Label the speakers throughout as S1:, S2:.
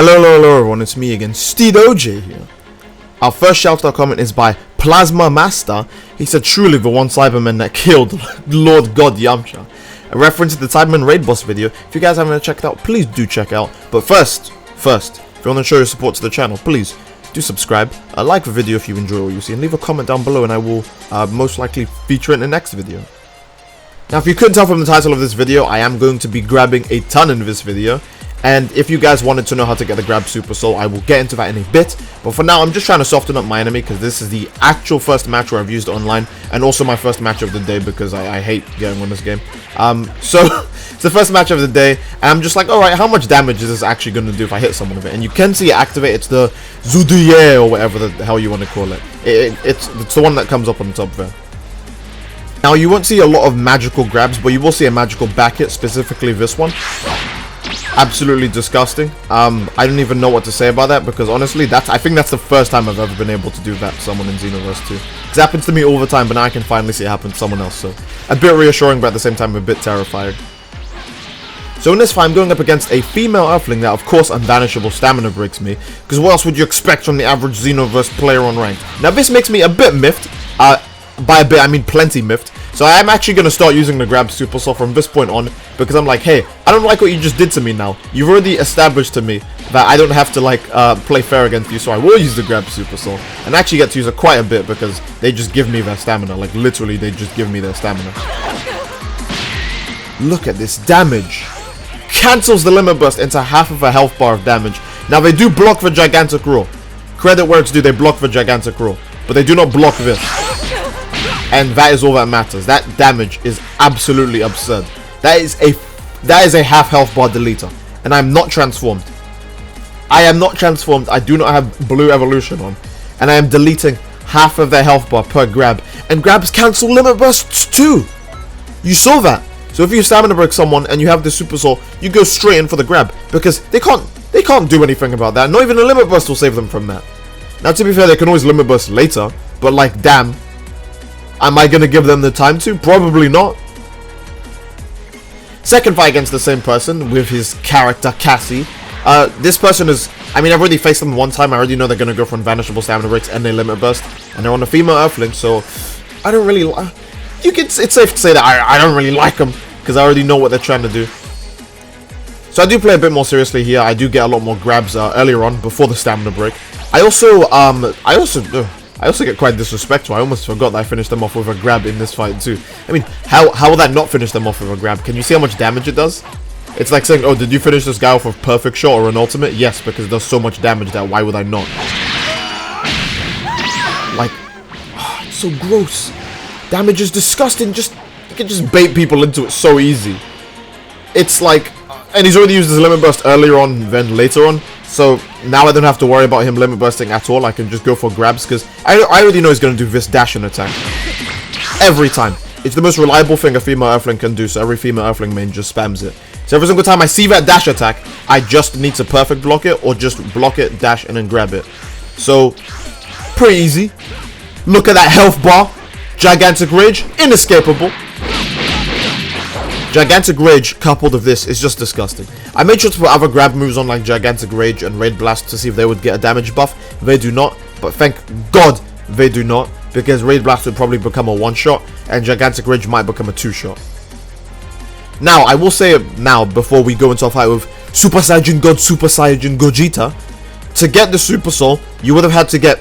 S1: Hello everyone, it's me again, Steedoj here. Our first shout-out comment is by Plasma Master. He said, truly the one Cyberman that killed Lord God Yamcha. A reference to the Cyberman Raid Boss video. If you guys haven't checked it out, please do check out. But first, if you want to show your support to the channel, please do subscribe, like the video if you enjoy what you see, and leave a comment down below and I will most likely feature it in the next video. Now, if you couldn't tell from the title of this video, I am going to be grabbing a ton in this video. And if you guys wanted to know how to get the grab Super Soul, I will get into that in a bit. But for now, I'm just trying to soften up my enemy because this is the actual first match where I've used it online. And also my first match of the day because I hate getting on this game. So, it's the first match of the day. And I'm just like, alright, how much damage is this actually going to do if I hit someone with it? And you can see it activate. It's the Zuduye or whatever the hell you want to call it. It's the one that comes up on the top there. Now, you won't see a lot of magical grabs, but you will see a magical back hit, specifically this one. Absolutely disgusting. I don't even know what to say about that because honestly, I think that's the first time I've ever been able to do that to someone in Xenoverse 2. It happens to me all the time, but now I can finally see it happen to someone else. So a bit reassuring, but at the same time a bit terrifying. So in this fight, I'm going up against a female Earthling that, of course, unbanishable stamina breaks me. Because what else would you expect from the average Xenoverse player on ranked? Now this makes me a bit miffed. By a bit, I mean plenty miffed. So I am actually going to start using the grab Super Soul from this point on, because I'm like, hey, I don't like what you just did to me now. You've already established to me that I don't have to like play fair against you, so I will use the grab Super Soul. And I actually get to use it quite a bit because they just give me their stamina. Like literally, they just give me their stamina. Look at this damage. Cancels the limit burst into half of a health bar of damage. Now they do block the gigantic roar. Credit where it's due, they block the gigantic roar, but they do not block this. And that is all that matters. That damage is absolutely absurd. That is a half health bar deleter. And I'm not transformed. I am not transformed. I do not have blue evolution on. And I am deleting half of their health bar per grab. And grabs cancel limit bursts too. You saw that. So if you stamina break someone and you have the Super Soul, you go straight in for the grab. Because they can't do anything about that. Not even a limit burst will save them from that. Now to be fair, they can always limit burst later. But like damn. Am I going to give them the time to? Probably not. Second fight against the same person with his character, Cassie. This person is... I mean, I've already faced them one time. I already know they're going to go for unvanishable stamina breaks and a limit burst. And they're on a female Earthling, so... I don't really... It's safe to say that I don't really like them. Because I already know what they're trying to do. So I do play a bit more seriously here. I do get a lot more grabs earlier on, before the stamina break. I also get quite disrespectful. I almost forgot that I finished them off with a grab in this fight too. I mean, how will that not finish them off with a grab? Can you see how much damage it does? It's like saying, oh, did you finish this guy off with perfect shot or an ultimate? Yes, because it does so much damage that why would I not? Like, it's so gross. Damage is disgusting. You can just bait people into it so easy. It's like, and he's already used his limit burst earlier on than later on. So now I don't have to worry about him limit bursting at all. I can just go for grabs because I already know he's going to do this dash and attack. Every time. It's the most reliable thing a female Earthling can do, so every female Earthling main just spams it. So every single time I see that dash attack, I just need to perfect block it or just block it, dash, and then grab it. So, pretty easy. Look at that health bar. Gigantic Rage. Inescapable. Gigantic Rage coupled with this is just disgusting. I made sure to put other grab moves on like Gigantic Rage and Raid Blast to see if they would get a damage buff. They do not, but thank God they do not, because Raid Blast would probably become a one-shot and Gigantic Rage might become a two-shot. Now, I will say it now before we go into a fight with Super Saiyan God, Super Saiyan Gogeta. To get the Super Soul, you would have had to get,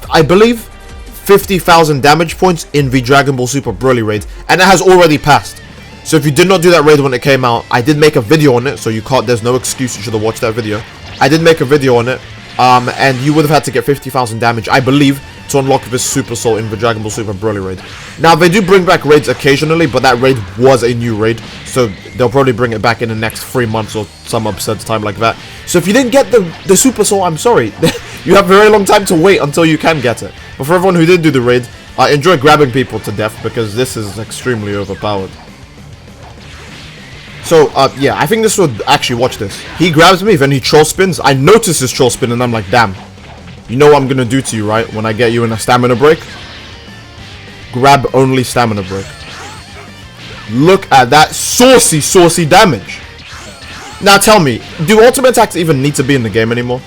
S1: I believe, 50,000 damage points in the Dragon Ball Super Broly raid, and it has already passed. So if you did not do that raid when it came out, I did make a video on it, so you can't, there's no excuse, you should have watched that video. I did make a video on it, and you would have had to get 50,000 damage, I believe, to unlock this Super Soul in the Dragon Ball Super Broly raid. Now, they do bring back raids occasionally, but that raid was a new raid, so they'll probably bring it back in the next 3 months or some absurd time like that. So if you didn't get the Super Soul, I'm sorry. You have a very long time to wait until you can get it. But for everyone who did do the raid, enjoy grabbing people to death, because this is extremely overpowered. So, yeah, I think this would actually watch this. He grabs me, then he troll spins. I notice his troll spin, and I'm like, damn. You know what I'm going to do to you, right? When I get you in a stamina break? Grab only stamina break. Look at that saucy damage. Now tell me, do ultimate attacks even need to be in the game anymore?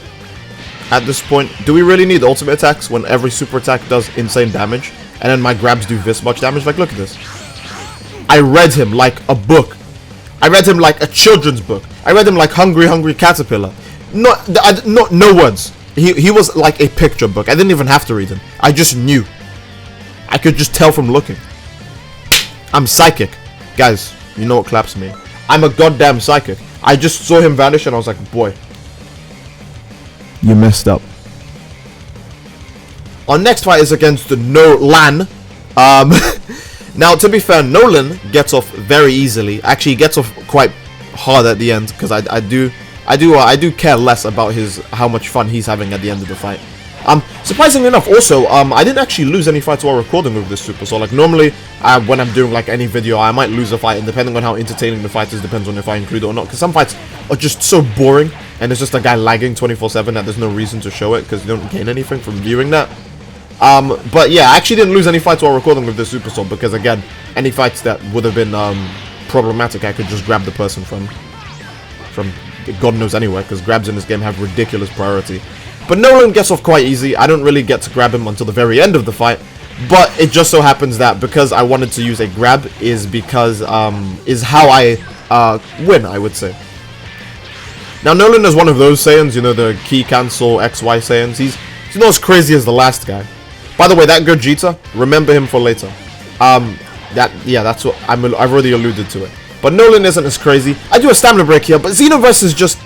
S1: At this point, do we really need ultimate attacks when every super attack does insane damage, and then my grabs do this much damage? Like, look at this. I read him like a book. I read him like a children's book. I read him like Hungry Hungry Caterpillar. No words. He was like a picture book. I didn't even have to read him. I just knew. I could just tell from looking. I'm psychic. Guys, you know what claps me. I'm a goddamn psychic. I just saw him vanish and I was like, boy, you messed up. Our next fight is against Nolan. Now, to be fair, Nolan gets off very easily. Actually, he gets off quite hard at the end because I do care less about how much fun he's having at the end of the fight. Surprisingly enough, also, I didn't actually lose any fights while recording with this Super. So, like, normally, when I'm doing, like, any video, I might lose a fight, and depending on how entertaining the fight is, depends on if I include it or not. Because some fights are just so boring, and it's just a guy lagging 24/7 that there's no reason to show it, because you don't gain anything from viewing that. But yeah, I actually didn't lose any fights while recording with this Super Sword, because, again, any fights that would have been, problematic, I could just grab the person from God knows anywhere, because grabs in this game have ridiculous priority. But Nolan gets off quite easy. I don't really get to grab him until the very end of the fight. But it just so happens that because I wanted to use a grab is how I win, I would say. Now Nolan is one of those Saiyans, you know, the key cancel XY Saiyans. He's not as crazy as the last guy. By the way, that Gogeta, remember him for later. That's what I've already alluded to it. But Nolan isn't as crazy. I do a stamina break here, but Xenoverse is just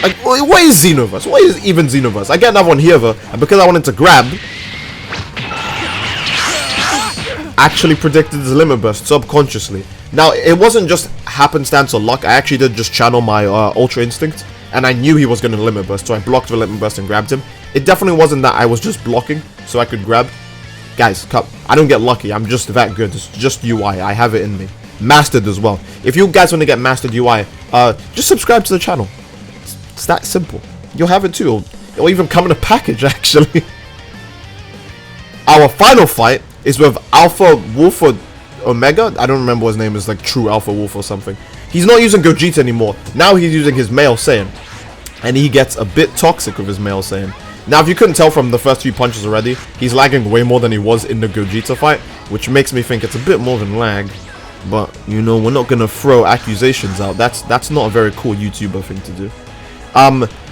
S1: like, what is Xenoverse? What is even Xenoverse? I get another one here though, and because I wanted to grab, actually predicted his limit burst subconsciously. Now it wasn't just happenstance or luck. I actually did just channel my Ultra Instinct, and I knew he was going to limit burst, so I blocked the limit burst and grabbed him. It definitely wasn't that I was just blocking so I could grab. Guys, I don't get lucky. I'm just that good. It's just UI. I have it in me. Mastered as well. If you guys want to get mastered UI, just subscribe to the channel. It's that simple. You'll have it too. It'll even come in a package, actually. Our final fight is with Alpha Wolf or Omega. I don't remember what his name is, like True Alpha Wolf or something. He's not using Gogeta anymore. Now he's using his male Saiyan. And he gets a bit toxic with his male Saiyan. Now, if you couldn't tell from the first few punches already, he's lagging way more than he was in the Gogeta fight, which makes me think it's a bit more than lag. But, you know, we're not going to throw accusations out. That's not a very cool YouTuber thing to do.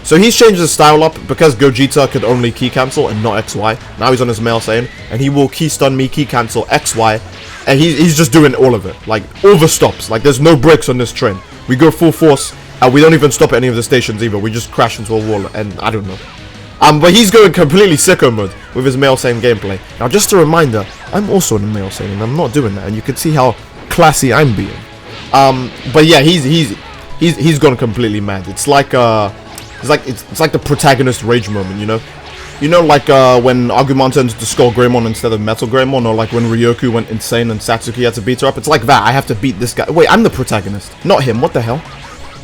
S1: So he's changed his style up because Gogeta could only key cancel and not XY. Now he's on his male Saiyan, and he will key stun me, key cancel XY, and he's just doing all of it. Like, all the stops. Like, there's no brakes on this train. We go full force, and we don't even stop at any of the stations either. We just crash into a wall, and I don't know. But he's going completely sicko mode with his male Saiyan gameplay. Now, just a reminder, I'm also in the male Saiyan, and I'm not doing that, and you can see how classy I'm being. But yeah, he's gone completely mad. It's like it's like the protagonist rage moment, you know. You know, like when Agumon turns to Skull Greymon instead of Metal Greymon, or like when Ryoku went insane and Satsuki had to beat her up. It's like that. I have to beat this guy. Wait, I'm the protagonist, not him. What the hell?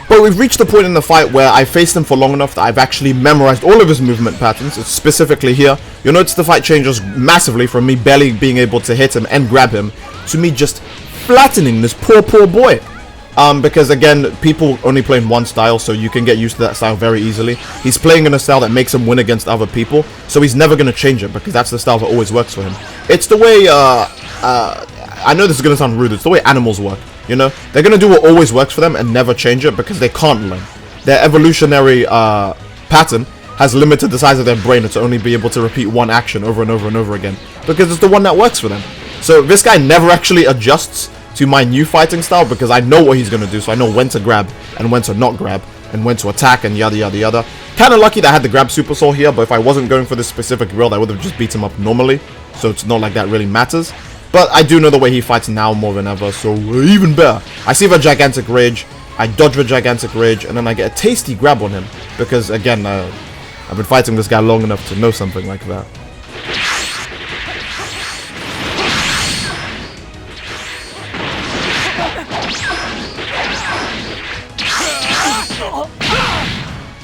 S1: But we've reached the point in the fight where I faced him for long enough that I've actually memorized all of his movement patterns. It's specifically here. You'll notice the fight changes massively from me barely being able to hit him and grab him to me just flattening this poor boy. Because again, people only play in one style, so you can get used to that style very easily. He's playing in a style that makes him win against other people, so he's never going to change it because that's the style that always works for him. It's the way, I know this is going to sound rude, it's the way animals work, you know? They're going to do what always works for them and never change it because they can't learn. Their evolutionary pattern has limited the size of their brain to only be able to repeat one action over and over and over again because it's the one that works for them. So this guy never actually adjusts to my new fighting style because I know what he's going to do, so I know when to grab and when to not grab and when to attack and yada yada yada. Kind of lucky that I had the grab Super Soul here, but if I wasn't going for this specific build, I would have just beat him up normally, so it's not like that really matters. But I do know the way he fights now more than ever, so even better. I see the Gigantic Rage, I dodge the Gigantic Rage, and then I get a tasty grab on him because, again, I've been fighting this guy long enough to know something like that.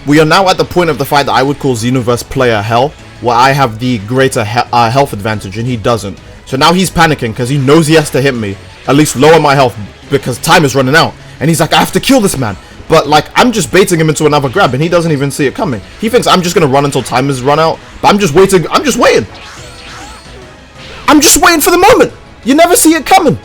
S1: We are now at the point of the fight that I would call Xenoverse player hell, where I have the greater health advantage and he doesn't. So now he's panicking because he knows he has to hit me, at least lower my health because time is running out. And he's like, I have to kill this man. But like, I'm just baiting him into another grab, and he doesn't even see it coming. He thinks I'm just gonna run until time is run out, but I'm just waiting. I'm just waiting for the moment. You never see it coming.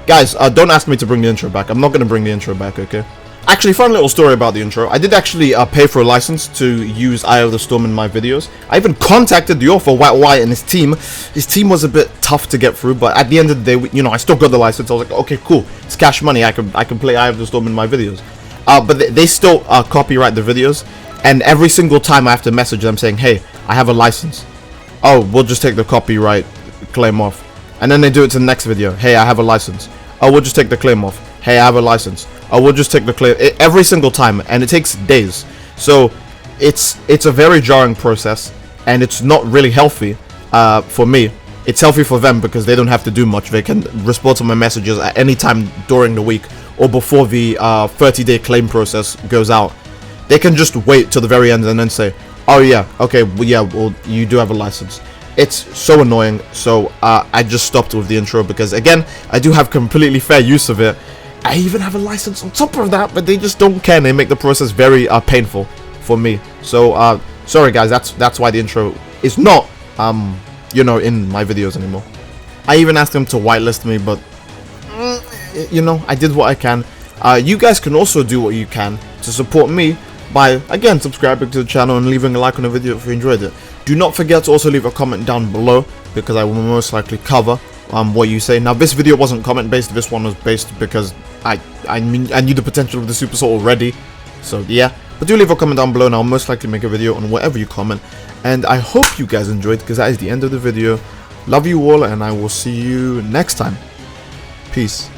S1: Guys, don't ask me to bring the intro back. I'm not gonna bring the intro back, okay? Actually, fun little story about the intro. I did actually pay for a license to use Eye of the Storm in my videos. I even contacted the author, White White, and his team. His team was a bit tough to get through, but at the end of the day, you know, I still got the license. I was like, okay, cool. It's cash money. I can play Eye of the Storm in my videos. But they still copyright the videos, and every single time I have to message them saying, hey, I have a license. Oh, we'll just take the copyright claim off. And then they do it to the next video. Hey, I have a license. Oh, we'll just take the claim off. Hey, I have a license. Oh, we'll just take the claim. Every single time, and it takes days. So it's a very jarring process, and it's not really healthy for me. It's healthy for them because they don't have to do much. They can respond to my messages at any time during the week or before the 30-day claim process goes out. They can just wait till the very end and then say, oh yeah, okay, well, yeah, well, you do have a license. It's so annoying, so I just stopped with the intro because, again, I do have completely fair use of it. I even have a license on top of that, but they just don't care. They make the process very painful for me. So sorry guys, that's why the intro is not you know, in my videos anymore. I even asked them to whitelist me, but you know, I did what I can. You guys can also do what you can to support me by, again, subscribing to the channel and leaving a like on the video if you enjoyed it. Do not forget to also leave a comment down below, because I will most likely cover what you say. Now, this video wasn't comment based. This one was based because I knew the potential of the Super Soul already. So yeah, but do leave a comment down below, and I'll most likely make a video on whatever you comment. And I hope you guys enjoyed, because that is the end of the video. Love you all, and I will see you next time. Peace.